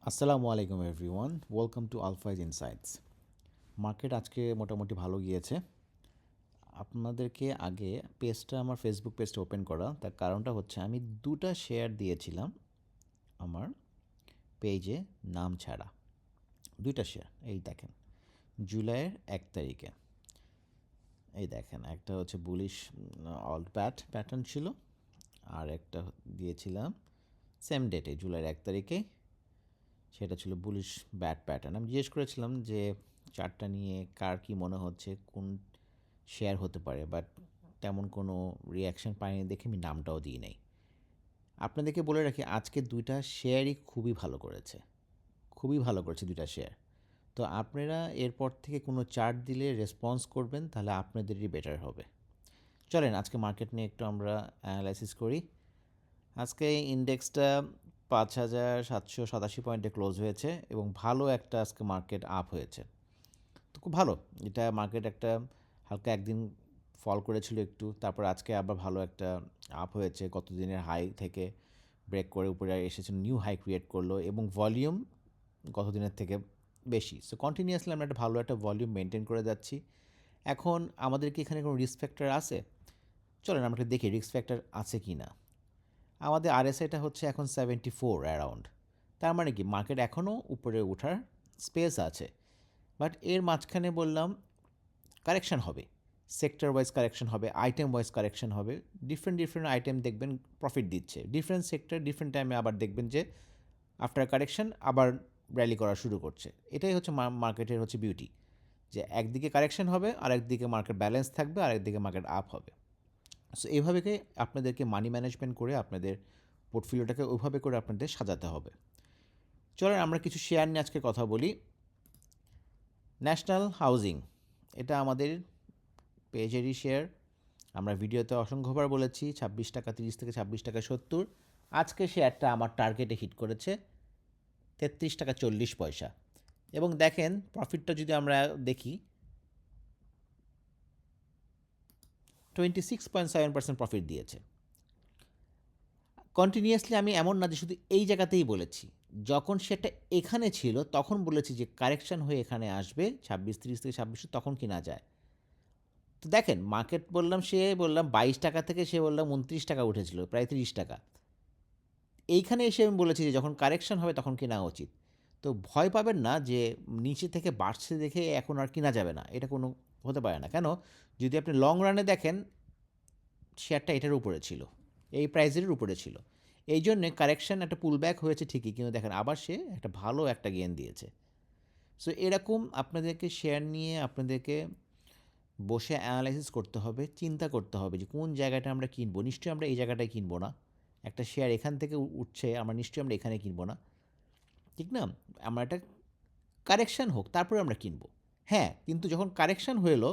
আসসালামু আলাইকুম everyone, welcome to Alfaiz insights. Market আজকে মোটামুটি ভালো গিয়েছে। আপনাদেরকে আগে পেজটা, আমার ফেসবুক পেজটা ওপেন করা, তার কারণটা হচ্ছে আমি দুটা শেয়ার দিয়েছিলাম আমার পেজে নাম ছাড়া। দুইটা শেয়ার, এই দেখেন, জুলাইয়ের 1 তারিখে। এই দেখেন, একটা হচ্ছে বুলিশ অল্ট প্যাটার্ন ছিল, আর একটা দিয়েছিলাম সেম ডেটে জুলাইয়ের 1 তারিখে, সেটা ছিল বুলিশ ব্যাট প্যাটার্ন। আমি জিজ্ঞেস করেছিলাম যে চার্টটা নিয়ে কার কী মনে হচ্ছে, কোন শেয়ার হতে পারে, বাট তেমন কোনো রিয়াকশন পাইনি দেখে আমি নামটাও দিই নাই। আপনাদেরকে বলে রাখি, আজকে দুইটা শেয়ারই খুবই ভালো করেছে, খুবই ভালো করেছে দুইটা শেয়ার। তো আপনারা এরপর থেকে কোনো চার্ট দিলে রেসপন্স করবেন, তাহলে আপনাদেরই বেটার হবে। চলেন আজকে মার্কেট নিয়ে একটু আমরা অ্যানালাইসিস করি। আজকে ইন্ডেক্সটা 5,787 পয়েন্টে ক্লোজ হয়েছে এবং ভালো একটা আজকে মার্কেট আপ হয়েছে। তো খুব ভালো, এটা মার্কেট একটা হালকা একদিন ফল করেছিল একটু, তারপর আজকে আবার ভালো একটা আপ হয়েছে, গত দিনের হাই থেকে ব্রেক করে উপরে এসেছে, নিউ হাই ক্রিয়েট করলো এবং ভলিউম গত দিনের থেকে বেশি। সো কন্টিনিউয়াসলি আমরা একটা ভালো একটা ভলিউম মেনটেন করে যাচ্ছি। এখন আমাদের কি এখানে কোনো রিস্ক ফ্যাক্টর আছে? চলেন আমরা একটু দেখি রিস্ক ফ্যাক্টর আছে কি না। আমাদের আরএসআইটা হচ্ছে এখন 74 অ্যারাউন্ড। তার মানে কি মার্কেট এখনও উপরে ওঠার স্পেস আছে, বাট এর মাঝখানে বললাম কারেকশন হবে, সেক্টর ওয়াইজ কারেকশন হবে, আইটেম ওয়াইজ কারেকশন হবে। ডিফারেন্ট ডিফারেন্ট আইটেম দেখবেন প্রফিট দিচ্ছে, ডিফারেন্ট সেক্টর ডিফারেন্ট টাইমে আবার দেখবেন যে আফটার কারেকশন আবার র্যালি করা শুরু করছে। এটাই হচ্ছে মার্কেটের হচ্ছে বিউটি, যে একদিকে কারেকশন হবে, আর একদিকে মার্কেট ব্যালেন্স থাকবে, আর একদিকে মার্কেট আপ হবে। সো এইভাবে আপনাদেরকে মানি ম্যানেজমেন্ট করে আপনাদের পোর্টফোলিওটাকে ওইভাবে করে আপনাদের সাজাতে হবে। চলেন আমরা কিছু শেয়ার নিয়ে আজকে কথা বলি। ন্যাশনাল হাউজিং, এটা আমাদের পেজেরই শেয়ার। আমরা ভিডিওতে অসংখ্যবার বলেছি 26 টাকা 30 থেকে 26 টাকা 70। আজকে শেয়ারটা আমার টার্গেটে হিট করেছে 33 টাকা 40 পয়সা। এবং দেখেন প্রফিটটা যদি আমরা দেখি, 26.7% প্রফিট দিয়েছে। কন্টিনিউয়াসলি আমি এমন না যে শুধু এই জায়গাতেই বলেছি, যখন সেটা এখানে ছিল তখন বলেছি যে কারেকশন হয়ে এখানে আসবে 26 30 থেকে 26, তখন কিনা যায়। তো দেখেন মার্কেট বললাম 22 টাকা থেকে সে বললাম 29 টাকা উঠেছিল, প্রায় 30 টাকা। এইখানে এসে আমি বলেছি যে যখন কারেকশন হবে তখন কেনা উচিত। তো ভয় পাবেন না যে নিচে থেকে বাড়ছে দেখে এখন আর কিনা যাবে না, এটা কোনো হতে পারে না। কেন? যদি আপনি লং রানে দেখেন, শেয়ারটা এটার উপরে ছিল, এই প্রাইজের উপরে ছিল। এই জন্যে কারেকশন একটা পুল ব্যাক হয়েছে ঠিকই, কিন্তু দেখেন আবার সে একটা ভালো একটা গেইন দিয়েছে। সো এরকম আপনাদেরকে শেয়ার নিয়ে আপনাদেরকে বসে অ্যানালাইসিস করতে হবে, চিন্তা করতে হবে যে কোন জায়গাটা আমরা কিনবো। নিশ্চয়ই আমরা এই জায়গাটায় কিনবো না। একটা শেয়ার এখান থেকে উঠছে, আমরা নিশ্চয়ই আমরা এখানে কিনবো না, ঠিক না? আমরা একটা কারেকশান হোক তারপরে আমরা কিনবো। হ্যাঁ, কিন্তু যখন কারেকশান হলো,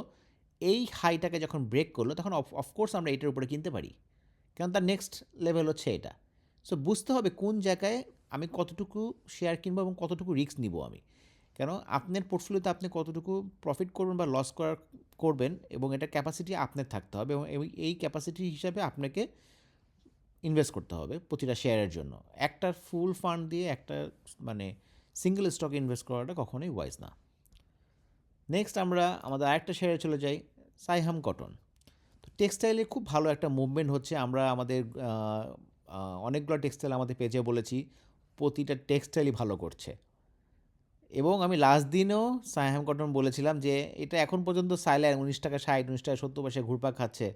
এই হাইটাকে যখন ব্রেক করলো, তখন অফকোর্স আমরা এটার উপরে কিনতে পারি, কারণ তার নেক্সট লেভেল হচ্ছে এটা। সো বুঝতে হবে কোন জায়গায় আমি কতটুকু শেয়ার কিনবো এবং কতটুকু রিস্ক নিব আমি। কেন? আপনার পোর্টফোলিওতে আপনি কতটুকু প্রফিট করবেন বা লস করবেন, এবং এটা ক্যাপাসিটি আপনার থাকতে হবে, এবং এই ক্যাপাসিটি হিসাবে আপনাকে ইনভেস্ট করতে হবে প্রতিটা শেয়ারের জন্য। একটা ফুল ফান্ড দিয়ে একটা মানে সিঙ্গেল স্টকে ইনভেস্ট করাটা কখনোই ওয়াইজ না। নেক্সট আমরা আমাদের আরেকটা শেয়ারে চলে যাই, সাইহাম কটন। তো টেক্সটাইলে খুব ভালো একটা মুভমেন্ট হচ্ছে। আমরা আমাদের অনেকগুলো টেক্সটাইল আমাদের পেজে বলেছি, প্রতিটা টেক্সটাইলই ভালো করছে। এবং আমি লাস্ট দিনও সাইহাম কটন বলেছিলাম যে এটা এখন পর্যন্ত সাইলার 19 টাকা 60, 19 টাকা 70 পয়সা ঘুরপাক খাচ্ছে,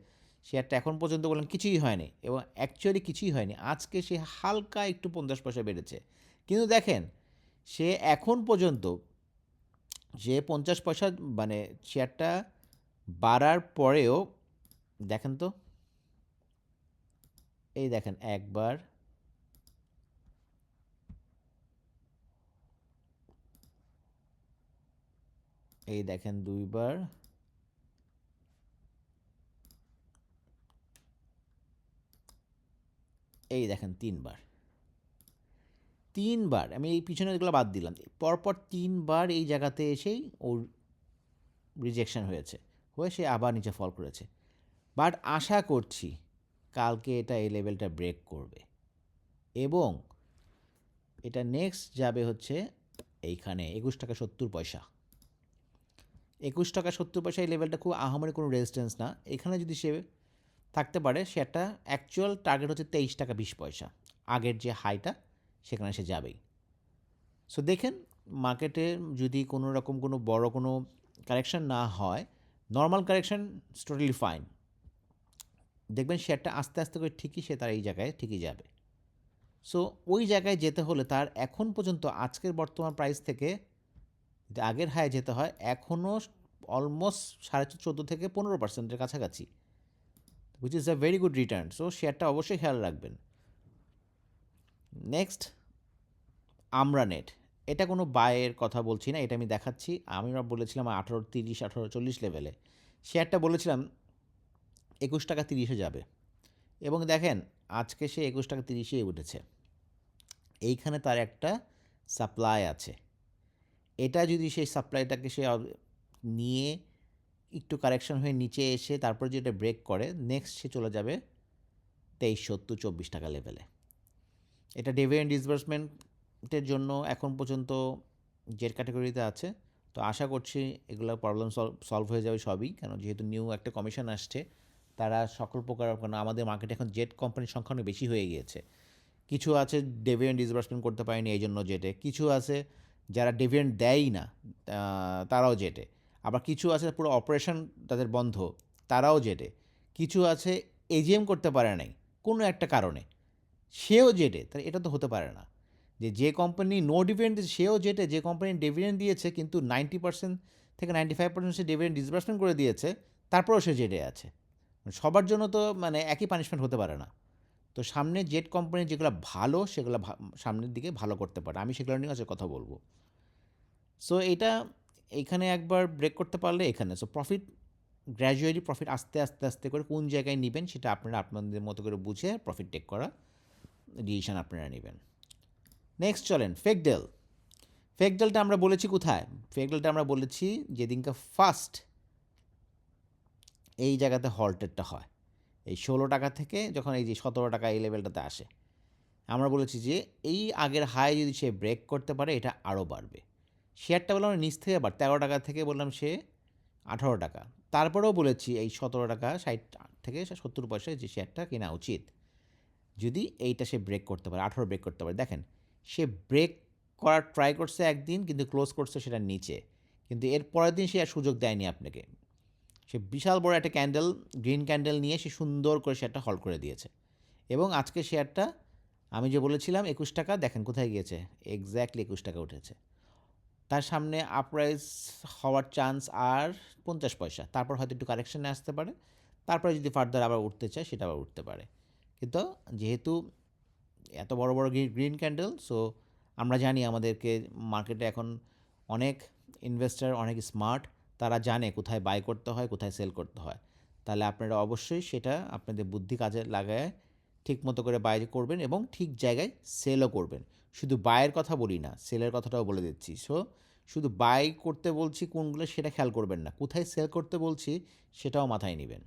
শেয়ারটা এখন পর্যন্ত বললেন কিছুই হয়নি, এবং অ্যাকচুয়ালি কিছুই হয়নি। আজকে সে হালকা একটু 50 পয়সা বেড়েছে, কিন্তু দেখেন সে এখন পর্যন্ত যে 50 পয়সা মানে শেয়ারটা বাড়ার পরেও, দেখেন তো, এই দেখেন একবার, এই দেখেন দুইবার, এই দেখেন তিনবার। তিনবার আমি এই পিছনেরগুলো বাদ দিলাম, পরপর তিনবার এই জায়গাতে এসেই ওর রিজেকশন হয়েছে, হয়ে সে আবার নিচে ফল করেছে। বাট আশা করছি কালকে এটা এই লেভেলটা ব্রেক করবে, এবং এটা নেক্সট যাবে হচ্ছে এইখানে 21 টাকা 70 পয়সা। 21 টাকা 70 পয়সা এই লেভেলটা খুব আহামরি কোনো রেজিস্ট্যান্স না। এখানে যদি সে থাকতে পারে, সে একটা অ্যাকচুয়াল টার্গেট হচ্ছে 23 টাকা 20 পয়সা। আগের যে হাইটা সেখানে সে যাবেই। সো দেখেন, মার্কেটে যদি কোনো রকম কোনো বড় কোনো কারেকশন না হয়, নর্মাল কারেকশন টোটালি ফাইন, দেখবেন শেয়ারটা আস্তে আস্তে করে ঠিকই সে তার এই জায়গায় ঠিকই যাবে। সো ওই জায়গায় যেতে হলে তার এখন পর্যন্ত আজকের বর্তমান প্রাইস থেকে যদি আগের হাই যেতে হয়, এখনও অলমোস্ট 14.5 থেকে 15%-এর কাছাকাছি, which is a very good return. So শেয়ারটা অবশ্যই খেয়াল রাখবেন। নেক্সট আমরা নেট, এটা কোনো বায়ের কথা বলছি না, এটা আমি দেখাচ্ছি। আমরা বলেছিলাম 18.30 18.40 লেভেলে, শেয়ারটা বলেছিলাম 21 টাকা 30-এ যাবে, এবং দেখেন আজকে সে 21 টাকা 30-এই উঠেছে। এইখানে তার একটা সাপ্লাই আছে, এটা যদি সেই সাপ্লাইটাকে সে নিয়ে একটু কারেকশন হয়ে নিচে এসে তারপর যেটা ব্রেক করে, নেক্সট সে চলে যাবে 23.70 24 টাকা লেভেলে। এটা ডিভিডেন্ড ডিসবার্সমেন্টের জন্য এখন পর্যন্ত জেড ক্যাটাগরিতে আছে। তো আশা করছি এগুলো প্রবলেম সলভ হয়ে যাবে সবই, কেন যেহেতু নিউ একটা কমিশন আসছে, তারা সকল প্রকার, কারণ আমাদের মার্কেটে এখন জেড কোম্পানির সংখ্যা অনেক বেশি হয়ে গিয়েছে। কিছু আছে ডিভিডেন্ড ডিসবার্সমেন্ট করতে পারেনি এই জন্য জেটে, কিছু আছে যারা ডিভিডেন্ড দেয়ই না, তারাও জেটে, আবার কিছু আছে পুরো অপারেশন তাদের বন্ধ, তারাও জেটে, কিছু আছে এজিএম করতে পারে নাই কোনো একটা কারণে, সেও জেটে। তাহলে এটা তো হতে পারে না যে কোম্পানি নো ডিভিডেন্ড দিয়েছে সেও জেটে, যে কোম্পানি ডিভিডেন্ড দিয়েছে কিন্তু 90% থেকে 95% সে ডিভিডেন্ড ডিসবার্সমেন্ট করে দিয়েছে, তারপরেও সে জেটে আছে। সবার জন্য তো মানে একই পানিশমেন্ট হতে পারে না। তো সামনে জেট কোম্পানি যেগুলো ভালো সেগুলো সামনের দিকে ভালো করতে পারে, আমি সেগুলো নিয়ে আজকে কথা বলবো। সো এটা এখানে একবার ব্রেক করতে পারলে এখানে, সো প্রফিট গ্র্যাজুয়ালি, প্রফিট আস্তে আস্তে আস্তে করে কোন জায়গায় নেবেন সেটা আপনারা আপনাদের মতো করে বুঝে প্রফিট টেক করা ডিসিশন আপনারা নেবেন। নেক্সট চলেন ফেকডেল। ফেকডেলটা আমরা বলেছি কোথায়? ফেকডেলটা আমরা বলেছি যেদিনকে ফার্স্ট এই জায়গাতে হল্টেডটা হয়, এই 16 টাকা থেকে যখন এই যে 17 টাকা এই লেভেলটাতে আসে, আমরা বলেছি যে এই আগের হাই যদি সে ব্রেক করতে পারে এটা আরও বাড়বে। শেয়ারটা বললাম নিচ থেকে আবার 13 টাকা থেকে বললাম সে 18 টাকা, তারপরেও বলেছি এই 17 টাকা 60 থেকে 70 পয়সায় যে শেয়ারটা কেনা উচিত যদি এইটা সে ব্রেক করতে পারে, 18 ব্রেক করতে পারে। দেখেন সে ব্রেক করার ট্রাই করছে একদিন, কিন্তু ক্লোজ করছে সেটা নিচে, কিন্তু এর পরের দিন সে আর সুযোগ দেয়নি আপনাকে, সে বিশাল বড় একটা ক্যান্ডেল, গ্রিন ক্যান্ডেল নিয়ে সে সুন্দর করে শেয়ারটা হল্ড করে দিয়েছে, এবং আজকে শেয়ারটা আমি যে বলেছিলাম 21 টাকা, দেখেন কোথায় গিয়েছে, এক্স্যাক্টলি 21 টাকা উঠেছে। তার সামনে আপরাইজ হওয়ার চান্স আর 50 পয়সা, তারপর হয়তো একটু কারেকশানে আসতে পারে, তারপরে যদি ফার্দার আবার উঠতে চায় সেটা আবার উঠতে পারে। কিন্তু যেহেতু এত বড় বড় গ্রিন ক্যান্ডেল, সো আমরা জানি আমাদেরকে মার্কেটে এখন অনেক ইনভেস্টার অনেক স্মার্ট, তারা জানে কোথায় বাই করতে হয় কোথায় সেল করতে হয়। তাহলে আপনারা অবশ্যই সেটা আপনাদের বুদ্ধি কাজে লাগায় ঠিক মতো করে বাই করবেন এবং ঠিক জায়গায় সেলও করবেন। শুধু বাইয়ের কথা বলি না, সেলের কথাটাও বলে দিচ্ছি। সো শুধু বাই করতে বলছি কোনগুলো সেটা খেয়াল করবেন না, কোথায় সেল করতে বলছি সেটাও মাথায় নেবেন।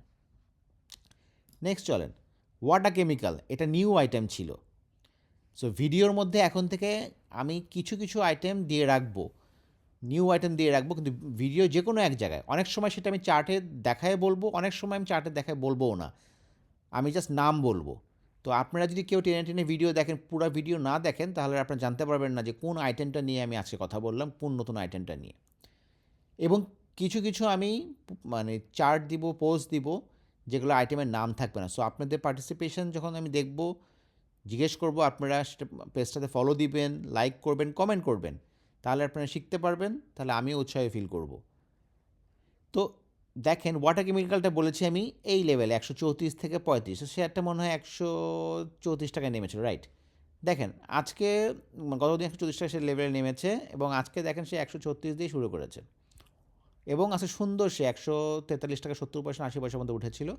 নেক্সট চলেন ওয়াটার কেমিক্যাল, এটা নিউ আইটেম ছিল। সো ভিডিওর মধ্যে এখন থেকে আমি কিছু কিছু আইটেম দিয়ে রাখবো, নিউ আইটেম দিয়ে রাখবো, কিন্তু ভিডিও যে কোনো এক জায়গায়, অনেক সময় সেটা আমি চার্টে দেখায় বলবো, অনেক সময় আমি চার্টে দেখায় বলবোও না, আমি জাস্ট নাম বলবো। তো আপনারা যদি কেউ টেনে টেনে ভিডিও দেখেন, পুরো ভিডিও না দেখেন, তাহলে আপনারা জানতে পারবেন না যে কোন আইটেমটা নিয়ে আমি আজকে কথা বললাম, কোন নতুন আইটেমটা নিয়ে। এবং কিছু কিছু আমি মানে চার্ট দিব, পোস্ট দিব, যেগুলো আইটেমের নাম থাকবে না। সো আপনাদের পার্টিসিপেশন যখন আমি দেখব, জিজ্ঞেস করব, আপনারা সেটা পেজটাতে ফলো দিবেন, লাইক করবেন, কমেন্ট করবেন, তাহলে আপনারা শিখতে পারবেন, তাহলে আমিও উৎসাহে ফিল করব। তো দেখেন ওয়াটার কেমিক্যালটা বলেছি আমি এই লেভেলে 134 থেকে 35, শেয়ারটা মনে হয় 134 টাকায় নেমেছিল, রাইট? দেখেন আজকে গতদিন 134 টাকা সে লেভেলে নেমেছে, এবং আজকে দেখেন সে 136 দিয়ে শুরু করেছে, এবং আছে সুন্দর সে 143 টাকা 70 পয়সা 80 পয়সার মধ্যে উঠেছিল,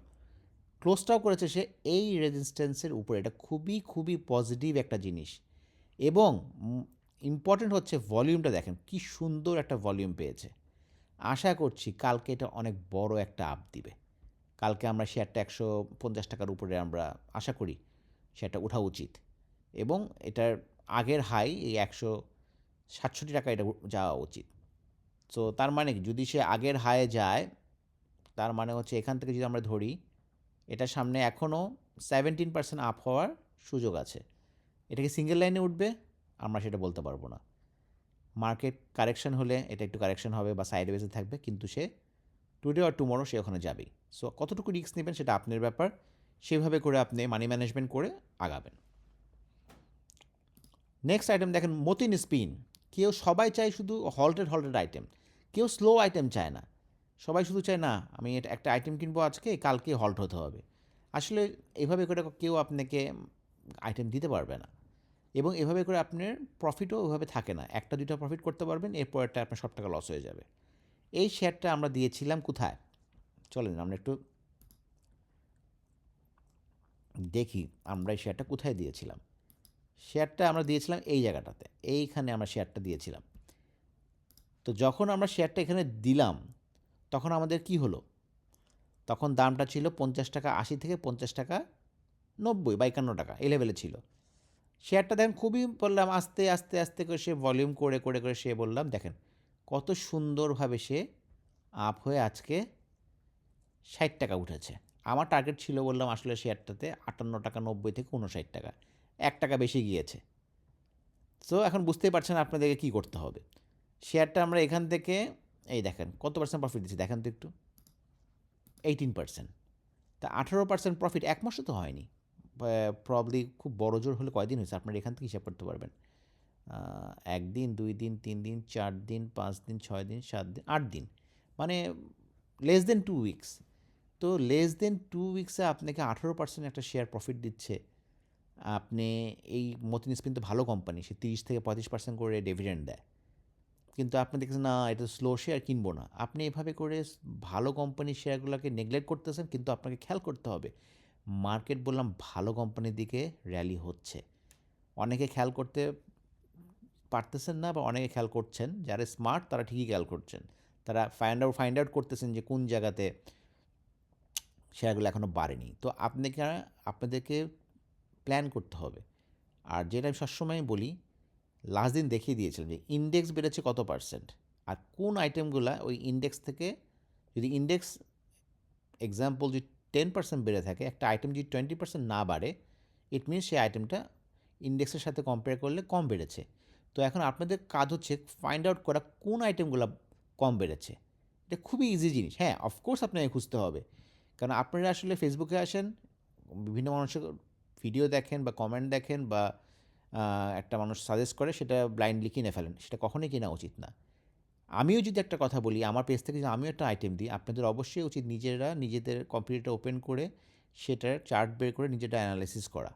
ক্লোজটাও করেছে সে এই রেজিস্ট্যান্সের উপরে। এটা খুবই খুবই পজিটিভ একটা জিনিস, এবং ইম্পর্টেন্ট হচ্ছে ভলিউমটা দেখেন কি সুন্দর একটা ভলিউম পেয়েছে। আশা করছি কালকে এটা অনেক বড় একটা আপ দিবে, কালকে আমরা শেয়ারটা 150 টাকার উপরে আমরা আশা করি শেয়ারটা ওঠা উচিত, এবং এটার আগের হাই এই 167 টাকা এটা যাওয়া উচিত। সো তার মানে কি, যদি সে আগের হায়ে যায়, তার মানে হচ্ছে এখান থেকে যদি আমরা ধরি এটার সামনে এখনও 17% আপ হওয়ার সুযোগ আছে। এটা কি সিঙ্গেল লাইনে উঠবে? আমরা সেটা বলতে পারবো না। মার্কেট কারেকশন হলে এটা একটু কারেকশন হবে বা সাইড ওয়েজে থাকবে, কিন্তু সে টুডে অর টুমরো সে ওখানে যাবেই। সো কতটুকু রিস্ক নেবেন সেটা আপনার ব্যাপার, সেভাবে করে আপনি মানি ম্যানেজমেন্ট করে আগাবেন। নেক্সট আইটেম দেখেন, মতিন স্পিন। সবাই চায় শুধু হল্টেড আইটেম, কেউ স্লো আইটেম চায় না। সবাই শুধু চায় না আমি এটা একটা আইটেম কিনবো আজকে, কালকে হল্ট হতে হবে। আসলে এভাবে করে কেউ আপনাকে আইটেম দিতে পারবে না, এবং এভাবে করে আপনার প্রফিটও ওইভাবে থাকে না। একটা দুইটা প্রফিট করতে পারবেন, এরপরটা আপনার সব টাকা লস হয়ে যাবে। এই শেয়ারটা আমরা দিয়েছিলাম কোথায়, চলেন আমরা একটু দেখি আমরা এই শেয়ারটা কোথায় দিয়েছিলাম। শেয়ারটা আমরা দিয়েছিলাম এই জায়গাটাতে, এইখানে আমরা শেয়ারটা দিয়েছিলাম। তো যখন আমরা শেয়ারটা এখানে দিলাম তখন আমাদের কি হলো, তখন দামটা ছিল 50 টাকা 80 থেকে 50 টাকা 90 বা 51 টাকা এই লেভেলে ছিল। শেয়ারটা দেখেন খুবই বললাম আস্তে আস্তে আস্তে করে সে ভলিউম করে করে করে সে বললাম দেখেন কত সুন্দরভাবে সে আপ হয়ে আজকে 60 টাকা উঠেছে। আমার টার্গেট ছিল বললাম আসলে শেয়ারটাতে 58 টাকা 90 থেকে 59 টাকা, 1 টাকা বেশি গিয়েছে। সো এখন বুঝতেই পারছেন আপনাদেরকে কী করতে হবে। শেয়ারটা আমরা এখান থেকে এই দেখেন কত পার্সেন্ট প্রফিট দিচ্ছি দেখেন তো একটু, 18%। তা 18% প্রফিট এক মাসও তো হয়নি, প্রবলি খুব বড় জোর হলে কয়দিন হয়েছে আপনারা এখান থেকে হিসাব করতে পারবেন। 1 দিন 2 দিন 3 দিন 4 দিন 5 দিন 6 দিন 7 দিন 8 দিন, মানে লেস দেন 2 উইকস। তো লেস দেন 2 উইকসে আপনাকে 18% একটা শেয়ার প্রফিট দিচ্ছে। আপনি এই মতিন স্পিন তো ভালো কোম্পানি, সে 30 থেকে 35% করে ডিভিডেন্ড দেয়, কিন্তু আপনি দেখছেন না এটা স্লো শেয়ার কিনবো না। আপনি এভাবে করে ভালো কোম্পানির শেয়ারগুলোকে নেগলেক্ট করতেছেন, কিন্তু আপনাকে খেয়াল করতে হবে মার্কেট বললাম ভালো কোম্পানির দিকে র্যালি হচ্ছে। অনেকে খেয়াল করতে পারতেছেন না, বা অনেকে খেয়াল করছেন, যারা স্মার্ট তারা ঠিকই খেয়াল করছেন, তারা ফাইন্ড আউট করতেছেন যে কোন জায়গাতে শেয়ারগুলো এখনও বাড়েনি। তো আপনাদেরকে প্ল্যান করতে হবে। আর যেটা আমি সবসময় বলি, লাস্ট দিন দেখিয়ে দিয়েছিলাম যে ইন্ডেক্স বেড়েছে কত পার্সেন্ট, আর কোন আইটেমগুলা ওই ইন্ডেক্স থেকে, যদি ইন্ডেক্স এক্সাম্পল যদি 10% বেড়ে থাকে, একটা আইটেম যদি 20% না বাড়ে, ইট মিনস সেই আইটেমটা ইন্ডেক্সের সাথে কম্পেয়ার করলে কম বেড়েছে। তো এখন আপনাদের কাজ হচ্ছে ফাইন্ড আউট করা কোন আইটেমগুলো কম বেড়েছে। এটা খুবই ইজি জিনিস। হ্যাঁ, অফকোর্স আপনাকে খুঁজতে হবে, কারণ আপনারা আসলে ফেসবুকে আসেন, বিভিন্ন মানুষের ভিডিও দেখেন বা কমেন্ট দেখেন, বা একটা মানুষ সাজেস্ট করে সেটা ব্লাইন্ডলি কিনে ফেলেন, সেটা কখনোই কেনা উচিত না। আমিও যদি একটা কথা বলি, আমার পেজ থেকে যদি আমিও একটা আইটেম দিই, আপনাদের অবশ্যই উচিত নিজেদের কম্পিউটারটা ওপেন করে সেটার চার্ট বের করে নিজেটা অ্যানালাইসিস করা।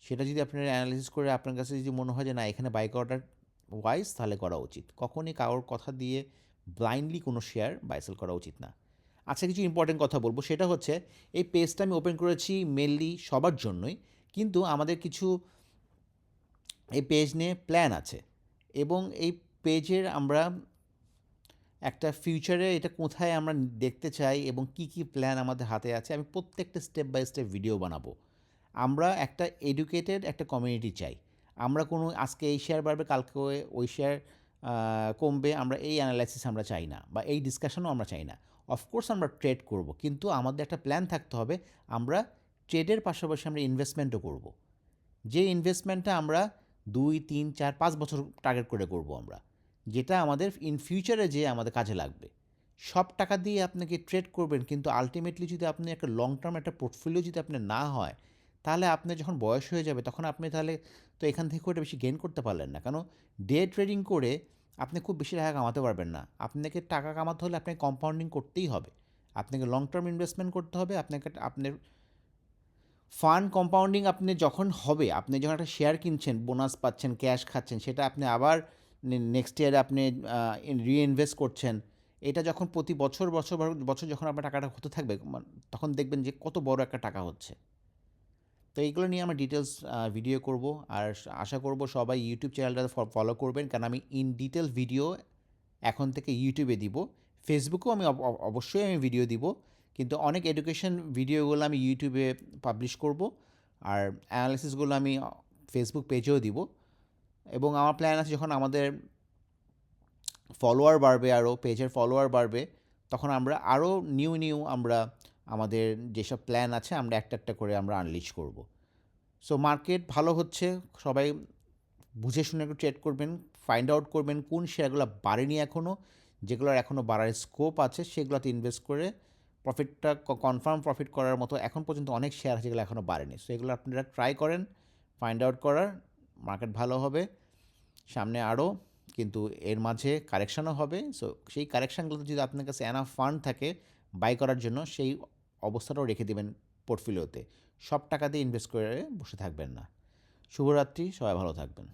সেটা যদি আপনারা অ্যানালাইসিস করে আপনার কাছে যদি মনে হয় যে না এখানে বাই করাটা ওয়াইজ, তাহলে করা উচিত। কখনই কারোর কথা দিয়ে ব্লাইন্ডলি কোনো শেয়ার বাই সেল করা উচিত না। আচ্ছা, কিছু ইম্পর্টেন্ট কথা বলবো, সেটা হচ্ছে এই পেজটা আমি ওপেন করেছি মেনলি সবার জন্যই, কিন্তু আমাদের কিছু এই পেজ নিয়ে প্ল্যান আছে, এবং এই পেজের আমরা একটা ফিউচারে এটা কোথায় আমরা দেখতে চাই এবং কি কি প্ল্যান আমাদের হাতে আছে, আমি প্রত্যেকটা স্টেপ বাই স্টেপ ভিডিও বানাবো। আমরা একটা এডুকেটেড একটা কমিউনিটি চাই। আমরা কোনো আজকে এই শেয়ার বাড়বে কালকে ওই শেয়ার কমবে, আমরা এই অ্যানালাইসিস আমরা চাই না, বা এই ডিসকাশনও আমরা চাই না। অফকোর্স আমরা ট্রেড করব, কিন্তু আমাদের একটা প্ল্যান থাকতে হবে। আমরা ট্রেডের পাশাপাশি আমরা ইনভেস্টমেন্টও করব, যে ইনভেস্টমেন্টটা আমরা 2 3 4 5 বছর টার্গেট করে করব আমরা, যেটা আমাদের ইন ফিউচারে যে আমাদের কাজে লাগবে। সব টাকা দিয়ে আপনাকে ট্রেড করবেন, কিন্তু আলটিমেটলি যদি আপনি একটা লং টার্ম একটা পোর্টফোলিও যদি আপনার না হয়, তাহলে আপনি যখন বয়স হয়ে যাবে তখন আপনি তাহলে তো এখান থেকে ওটা বেশি গেইন করতে পারলেন না। কারণ ডে ট্রেডিং করে আপনি খুব বেশি টাকা কামাতে পারবেন না। আপনাকে টাকা কামাতে হলে আপনাকে কম্পাউন্ডিং করতেই হবে, আপনাকে লং টার্ম ইনভেস্টমেন্ট করতে হবে। আপনার ফান্ড কম্পাউন্ডিং আপনি যখন হবে, আপনি যখন একটা শেয়ার কিনছেন, বোনাস পাচ্ছেন, ক্যাশ খাচ্ছেন, সেটা আপনি আবার নেক্সট ইয়ারে আপনি রিইনভেস্ট করছেন। এটা যখন প্রতি বছর বছর বছর যখন আপনার টাকাটা হতে থাকবে, তখন দেখবেন যে কত বড় একটা টাকা হচ্ছে। তো এইগুলো নিয়ে আমরা ডিটেলস ভিডিও করব, আর আশা করব সবাই ইউটিউব চ্যানেলটা ফলো করবেন, কারণ আমি ইন ডিটেল ভিডিও এখন থেকে ইউটিউবে দিব। ফেসবুকেও আমি অবশ্যই আমি ভিডিও দিব, কিন্তু অনেক এডুকেশন ভিডিওগুলো আমি ইউটিউবে পাবলিশ করব, আর অ্যানালিসিসগুলো আমি ফেসবুক পেজেও দিব। এবং আমার প্ল্যান আছে যখন আমাদের ফলোয়ার বাড়বে, আরও পেজের ফলোয়ার বাড়বে, তখন আমরা আরও নিউ আমরা আমাদের যেসব প্ল্যান আছে আমরা একটা একটা করে আমরা আনলিশ করব। সো মার্কেট ভালো হচ্ছে, সবাই বুঝে শুনে একটু ট্রেড করবেন, ফাইন্ড আউট করবেন কোন শেয়ারগুলো বাড়েনি এখনও, যেগুলোর এখনও বাড়ার স্কোপ আছে সেগুলোতে ইনভেস্ট করে প্রফিটটা কনফার্ম প্রফিট করার মতো এখন পর্যন্ত অনেক শেয়ার আছে যেগুলো এখনও বাড়েনি। সো এগুলো আপনারা ট্রাই করেন ফাইন্ড আউট করার, মার্কেট ভালো হবে সামনে আরও, কিন্তু এর মাঝে কারেকশানও হবে। সো সেই কারেকশানগুলোতে যদি আপনার কাছে এনাফ ফান্ড থাকে বাই করার জন্য, সেই অবস্থাটাও রেখে দেবেন পোর্টফোলিওতে, সব টাকা দিয়ে ইনভেস্ট করে বসে থাকবেন না। শুভরাত্রি, সবাই ভালো থাকবেন।